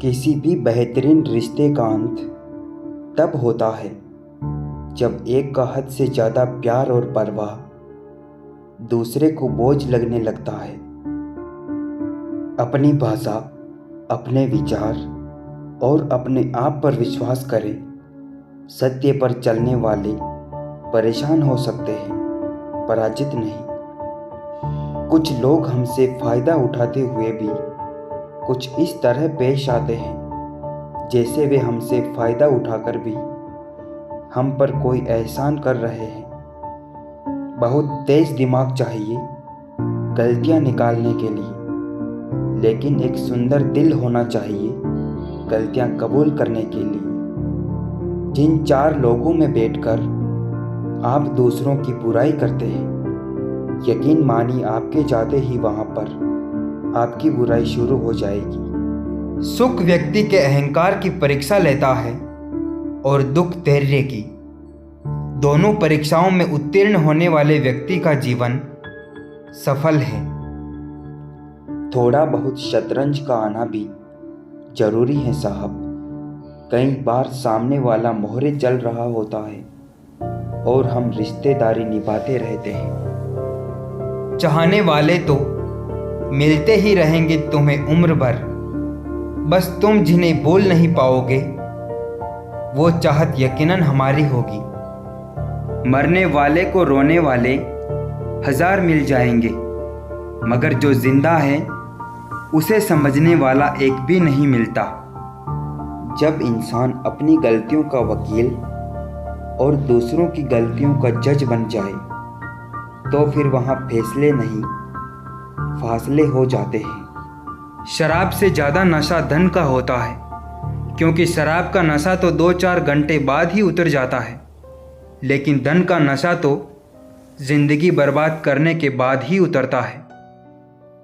किसी भी बेहतरीन रिश्ते का अंत तब होता है जब एक का हद से ज़्यादा प्यार और परवाह दूसरे को बोझ लगने लगता है। अपनी भाषा, अपने विचार और अपने आप पर विश्वास करें। सत्य पर चलने वाले परेशान हो सकते हैं, पराजित नहीं। कुछ लोग हमसे फ़ायदा उठाते हुए भी कुछ इस तरह पेश आते हैं जैसे वे हमसे फ़ायदा उठाकर भी हम पर कोई एहसान कर रहे हैं। बहुत तेज दिमाग चाहिए गलतियां निकालने के लिए, लेकिन एक सुंदर दिल होना चाहिए गलतियां कबूल करने के लिए। जिन चार लोगों में बैठकर आप दूसरों की बुराई करते हैं, यकीन मानिए आपके जाते ही वहां पर आपकी बुराई शुरू हो जाएगी। सुख व्यक्ति के अहंकार की परीक्षा लेता है और दुख धैर्य की। दोनों परीक्षाओं में उत्तीर्ण होने वाले व्यक्ति का जीवन सफल है। थोड़ा बहुत शतरंज का आना भी जरूरी है साहब। कई बार सामने वाला मोहरे चल रहा होता है और हम रिश्तेदारी निभाते रहते हैं। चाहने वाले तो मिलते ही रहेंगे तुम्हें उम्र भर, बस तुम जिन्हें बोल नहीं पाओगे वो चाहत यकीनन हमारी होगी। मरने वाले को रोने वाले 1000 मिल जाएंगे, मगर जो जिंदा है उसे समझने वाला एक भी नहीं मिलता। जब इंसान अपनी गलतियों का वकील और दूसरों की गलतियों का जज बन जाए तो फिर वहाँ फैसले नहीं फासले हो जाते हैं। शराब से ज़्यादा नशा धन का होता है, क्योंकि शराब का नशा तो 2-4 घंटे बाद ही उतर जाता है, लेकिन धन का नशा तो जिंदगी बर्बाद करने के बाद ही उतरता है।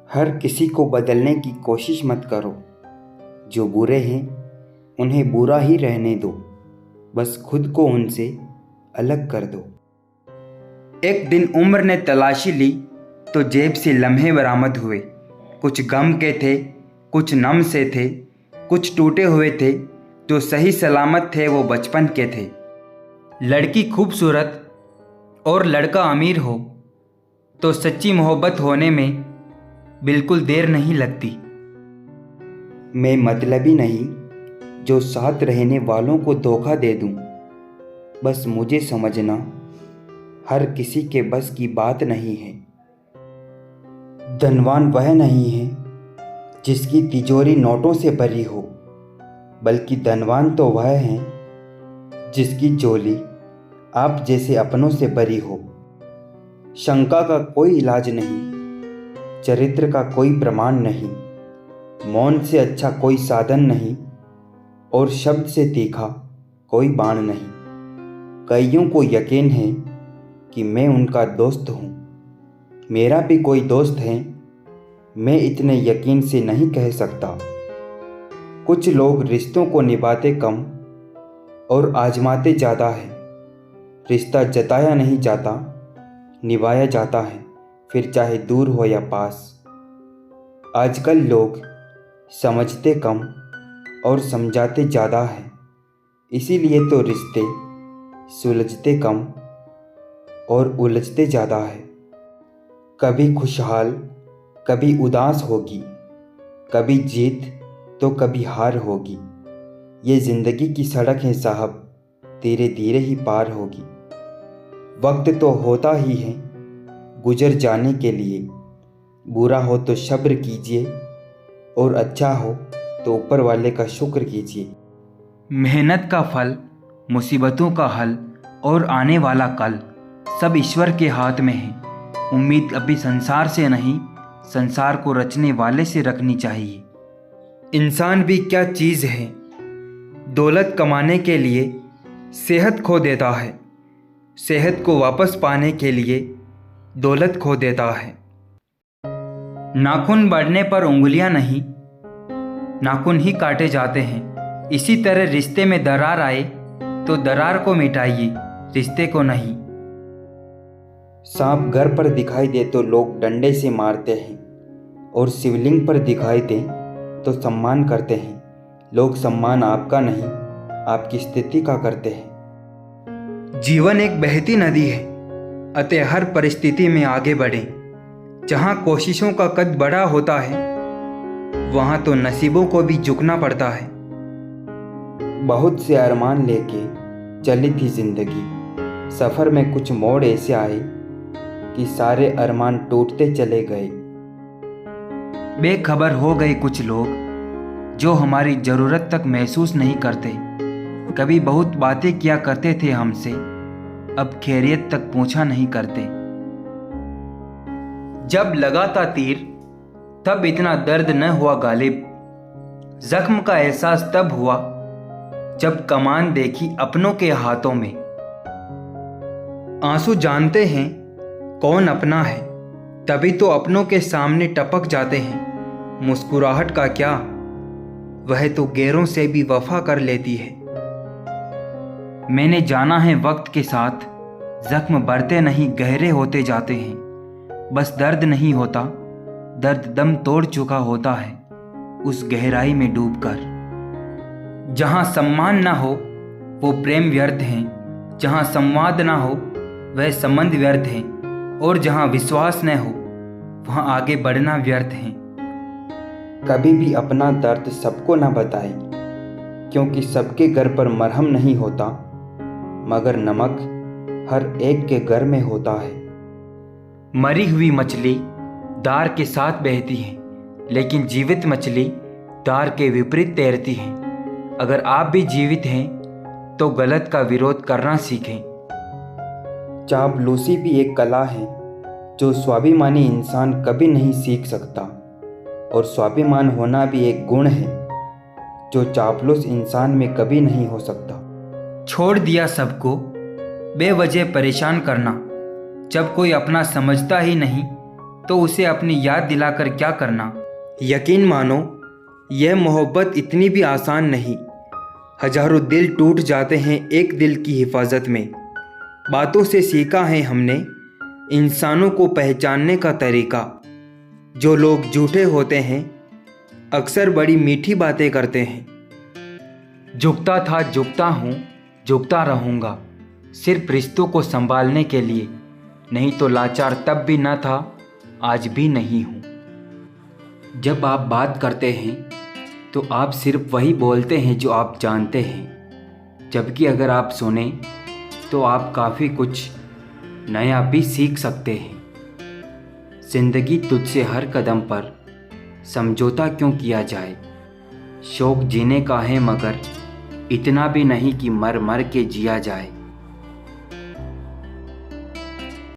हर किसी को बदलने की कोशिश मत करो। जो बुरे हैं उन्हें बुरा ही रहने दो, बस खुद को उनसे अलग कर दो। एक दिन उम्र ने तलाशी ली तो जेब से लम्हे बरामद हुए। कुछ गम के थे, कुछ नम से थे, कुछ टूटे हुए थे। जो सही सलामत थे वो बचपन के थे। लड़की खूबसूरत और लड़का अमीर हो तो सच्ची मोहब्बत होने में बिल्कुल देर नहीं लगती। मैं मतलबी नहीं जो साथ रहने वालों को धोखा दे दूं, बस मुझे समझना हर किसी के बस की बात नहीं है। धनवान वह नहीं है जिसकी तिजोरी नोटों से भरी हो, बल्कि धनवान तो वह है जिसकी झोली आप जैसे अपनों से भरी हो। शंका का कोई इलाज नहीं, चरित्र का कोई प्रमाण नहीं, मौन से अच्छा कोई साधन नहीं और शब्द से तीखा कोई बाण नहीं। कईयों को यकीन है कि मैं उनका दोस्त हूँ, मेरा भी कोई दोस्त है, मैं इतने यकीन से नहीं कह सकता। कुछ लोग रिश्तों को निभाते कम और आजमाते ज़्यादा है। रिश्ता जताया नहीं जाता, निभाया जाता है, फिर चाहे दूर हो या पास। आजकल लोग समझते कम और समझाते ज़्यादा है, इसीलिए तो रिश्ते सुलझते कम और उलझते ज़्यादा है। कभी खुशहाल कभी उदास होगी, कभी जीत तो कभी हार होगी। ये ज़िंदगी की सड़क है साहब, धीरे धीरे ही पार होगी। वक्त तो होता ही है गुजर जाने के लिए। बुरा हो तो सब्र कीजिए और अच्छा हो तो ऊपर वाले का शुक्र कीजिए। मेहनत का फल, मुसीबतों का हल और आने वाला कल सब ईश्वर के हाथ में है। उम्मीद अभी संसार से नहीं, संसार को रचने वाले से रखनी चाहिए। इंसान भी क्या चीज़ है, दौलत कमाने के लिए सेहत खो देता है, सेहत को वापस पाने के लिए दौलत खो देता है। नाखून बढ़ने पर उंगलियां नहीं, नाखून ही काटे जाते हैं। इसी तरह रिश्ते में दरार आए तो दरार को मिटाइए, रिश्ते को नहीं। सांप घर पर दिखाई दे तो लोग डंडे से मारते हैं और शिवलिंग पर दिखाई दे तो सम्मान करते हैं। लोग सम्मान आपका नहीं, आपकी स्थिति का करते हैं। जीवन एक बहती नदी है, अतः हर परिस्थिति में आगे बढ़ें। जहाँ कोशिशों का कद बड़ा होता है, वहाँ तो नसीबों को भी झुकना पड़ता है। बहुत से अरमान लेके चली थी जिंदगी, सफ़र में कुछ मोड़ ऐसे आए कि सारे अरमान टूटते चले गए। बेखबर हो गए कुछ लोग जो हमारी ज़रूरत तक महसूस नहीं करते। कभी बहुत बातें किया करते थे हमसे, अब खैरियत तक पूछा नहीं करते। जब लगा था तीर तब इतना दर्द न हुआ गालिब, जख्म का एहसास तब हुआ जब कमान देखी अपनों के हाथों में। आंसू जानते हैं कौन अपना है, तभी तो अपनों के सामने टपक जाते हैं। मुस्कुराहट का क्या, वह तो गैरों से भी वफा कर लेती है। मैंने जाना है वक्त के साथ जख्म बढ़ते नहीं गहरे होते जाते हैं। बस दर्द नहीं होता, दर्द दम तोड़ चुका होता है उस गहराई में डूबकर। जहाँ सम्मान ना हो वो प्रेम व्यर्थ हैं, जहाँ संवाद ना हो वह संबंध व्यर्थ हैं, और जहाँ विश्वास न हो वहाँ आगे बढ़ना व्यर्थ है। कभी भी अपना दर्द सबको ना बताए, क्योंकि सबके घर पर मरहम नहीं होता, मगर नमक हर एक के घर में होता है। मरी हुई मछली दार के साथ बहती है, लेकिन जीवित मछली दार के विपरीत तैरती है। अगर आप भी जीवित हैं तो गलत का विरोध करना सीखें। चापलूसी भी एक कला है जो स्वाभिमानी इंसान कभी नहीं सीख सकता, और स्वाभिमान होना भी एक गुण है जो चापलूस इंसान में कभी नहीं हो सकता। छोड़ दिया सबको बेवजह परेशान करना। जब कोई अपना समझता ही नहीं तो उसे अपनी याद दिलाकर क्या करना। यकीन मानो, यह मोहब्बत इतनी भी आसान नहीं। हजारों दिल टूट जाते हैं एक दिल की हिफाजत में। बातों से सीखा है हमने इंसानों को पहचानने का तरीका। जो लोग झूठे होते हैं अक्सर बड़ी मीठी बातें करते हैं। झुकता था, झुकता हूँ, झुकता रहूँगा, सिर्फ रिश्तों को संभालने के लिए। नहीं तो लाचार तब भी न था, आज भी नहीं हूँ। जब आप बात करते हैं तो आप सिर्फ वही बोलते हैं जो आप जानते हैं, जबकि अगर आप सुने तो आप काफ़ी कुछ नया भी सीख सकते हैं। जिंदगी तुझसे हर कदम पर समझौता क्यों किया जाए। शौक जीने का है मगर इतना भी नहीं कि मर मर के जिया जाए।